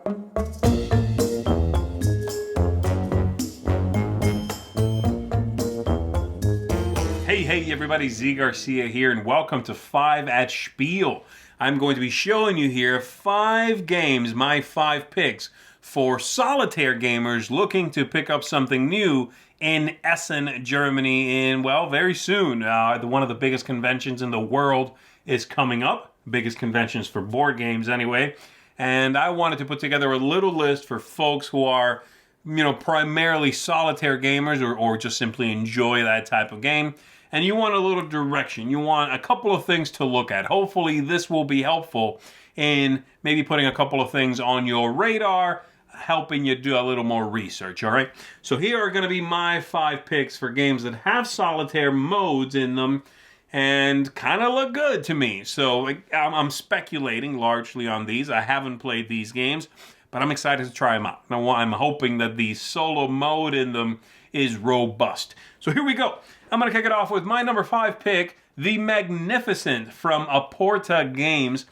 Hey everybody, Z Garcia here, and welcome to 5 at Spiel. I'm going to be showing you here 5 games, my 5 picks for solitaire gamers looking to pick up something new in Essen, Germany, very soon. One of the biggest conventions in the world is coming up. Biggest conventions for board games anyway. And I wanted to put together a little list for folks who are, primarily solitaire gamers or just simply enjoy that type of game. And you want a little direction. You want a couple of things to look at. Hopefully this will be helpful in maybe putting a couple of things on your radar, helping you do a little more research, all right? So here are going to be my 5 picks for games that have solitaire modes in them and kind of look good to me. So I'm speculating largely on these. I haven't played these games, but I'm excited to try them out. Now, I'm hoping that the solo mode in them is robust. So here we go. I'm going to kick it off with my number 5 pick, The Magnificent from Aporta Games.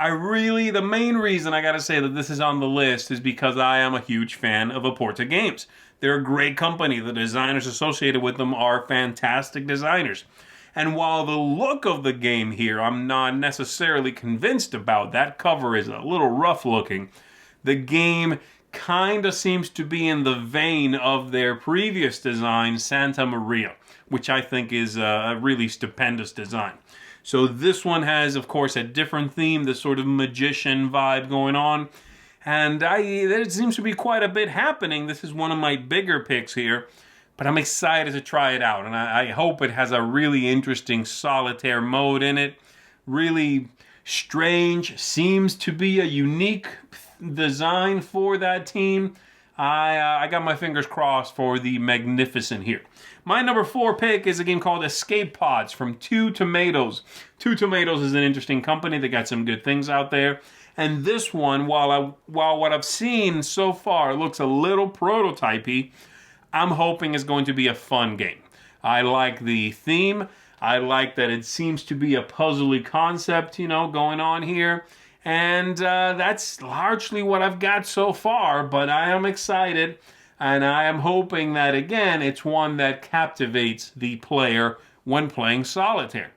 The main reason I got to say that this is on the list is because I am a huge fan of Aporta Games. They're a great company. The designers associated with them are fantastic designers. And while the look of the game here, I'm not necessarily convinced about, that cover is a little rough looking, the game kind of seems to be in the vein of their previous design, Santa Maria, which I think is a really stupendous design. So this one has, of course, a different theme, this sort of magician vibe going on. And there seems to be quite a bit happening. This is one of my bigger picks here, but I'm excited to try it out. And I hope it has a really interesting solitaire mode in it. Really strange, seems to be a unique design for that team. I got my fingers crossed for The Magnificent here. My number 4 pick is a game called Escape Pods from Two Tomatoes. Two Tomatoes is an interesting company. They got some good things out there. And this one, while what I've seen so far looks a little prototypey, I'm hoping is going to be a fun game. I like the theme. I like that it seems to be a puzzly concept, going on here. And that's largely what I've got so far, but I am excited, and I am hoping that, again, it's one that captivates the player when playing solitaire.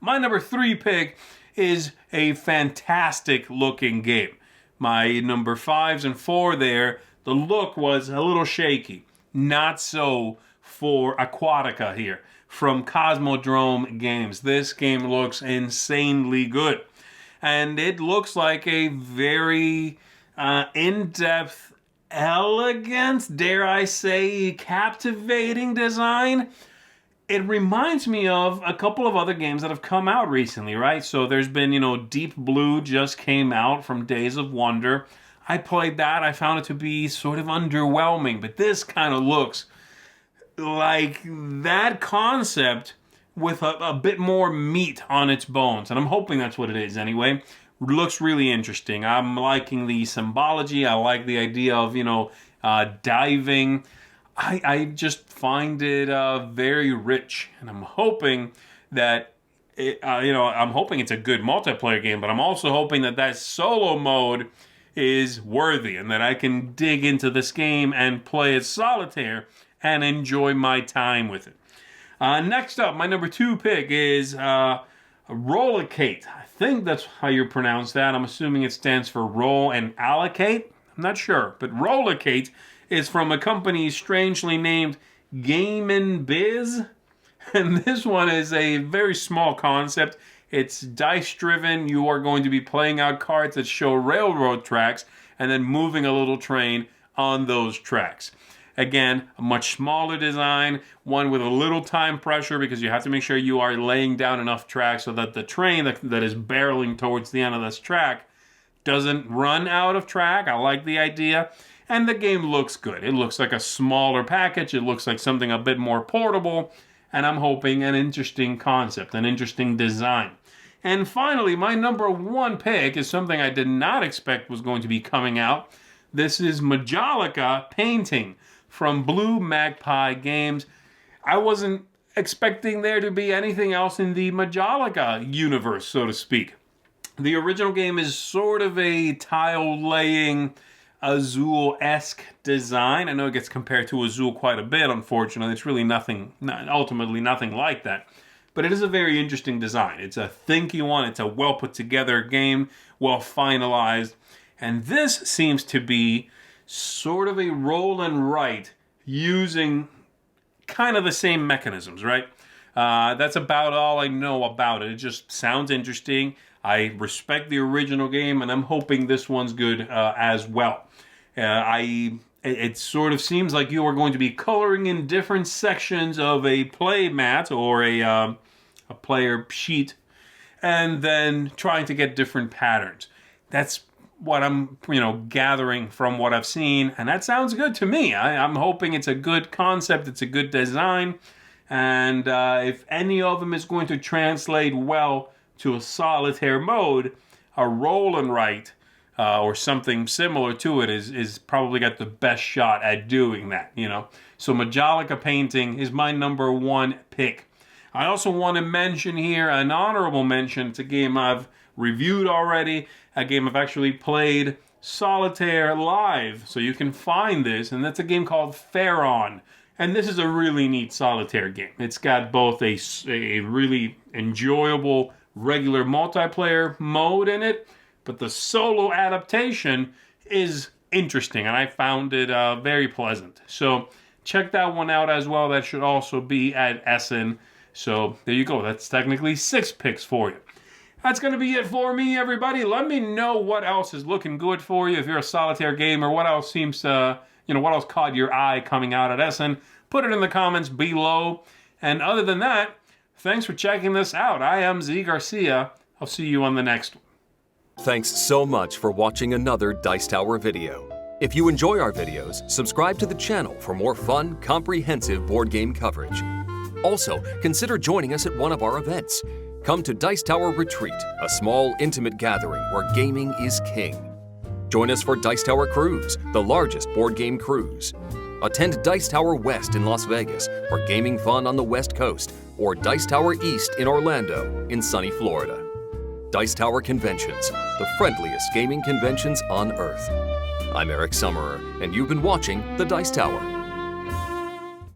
My number 3 pick is a fantastic-looking game. My number 5s and 4 there, the look was a little shaky. Not so for Aquatica here from Cosmodrome Games. This game looks insanely good. And it looks like a very in-depth, elegant, dare I say, captivating design. It reminds me of a couple of other games that have come out recently, right? So there's been, Deep Blue just came out from Days of Wonder. I played that. I found it to be sort of underwhelming. But this kind of looks like that concept with a bit more meat on its bones. And I'm hoping that's what it is anyway. Looks really interesting. I'm liking the symbology. I like the idea of, diving. I just find it very rich. And I'm hoping that, I'm hoping it's a good multiplayer game, but I'm also hoping that solo mode is worthy and that I can dig into this game and play it solitaire and enjoy my time with it. Next up, my number 2 pick is Rollocate. I think that's how you pronounce that. I'm assuming it stands for roll and allocate. I'm not sure, but Rollocate is from a company strangely named Game and Biz. And this one is a very small concept. It's dice-driven. You are going to be playing out cards that show railroad tracks and then moving a little train on those tracks. Again, a much smaller design, one with a little time pressure because you have to make sure you are laying down enough tracks so that the train that is barreling towards the end of this track doesn't run out of track. I like the idea. And the game looks good. It looks like a smaller package. It looks like something a bit more portable. And I'm hoping an interesting concept, an interesting design. And finally, my number 1 pick is something I did not expect was going to be coming out. This is Majolica Painting from Blue Magpie Games. I wasn't expecting there to be anything else in the Majolica universe, so to speak. The original game is sort of a tile-laying, Azul-esque design. I know it gets compared to Azul quite a bit, unfortunately. It's really ultimately nothing like that. But it is a very interesting design. It's a thinky one. It's a well-put-together game, well-finalized. And this seems to be sort of a roll and write using kind of the same mechanisms, right? That's about all I know about it. It just sounds interesting. I respect the original game, and I'm hoping this one's good as well. It sort of seems like you are going to be coloring in different sections of a play mat or a player sheet, and then trying to get different patterns. That's what I'm, gathering from what I've seen, and that sounds good to me. I'm hoping it's a good concept, it's a good design, and if any of them is going to translate well to a solitaire mode, a roll and write or something similar to it is probably got the best shot at doing that, So Majolica Painting is my number one pick. I also want to mention here an honorable mention. It's a game I've reviewed already, a game I've actually played solitaire live, so you can find this, and that's a game called Pharaon. And this is a really neat solitaire game. It's got both a really enjoyable regular multiplayer mode in it, but the solo adaptation is interesting, and I found it very pleasant. So check that one out as well. That should also be at Essen. So there you go. That's technically 6 picks for you. That's going to be it for me, everybody. Let me know what else is looking good for you. If you're a solitaire gamer, what else seems to, what else caught your eye coming out at Essen? Put it in the comments below. And other than that, thanks for checking this out. I am Z Garcia. I'll see you on the next one. Thanks so much for watching another Dice Tower video. If you enjoy our videos, subscribe to the channel for more fun, comprehensive board game coverage. Also, consider joining us at one of our events. Come to Dice Tower Retreat, a small, intimate gathering where gaming is king. Join us for Dice Tower Cruise, the largest board game cruise. Attend Dice Tower West in Las Vegas for gaming fun on the West Coast, or Dice Tower East in Orlando in sunny Florida. Dice Tower Conventions, the friendliest gaming conventions on Earth. I'm Eric Summerer, and you've been watching The Dice Tower.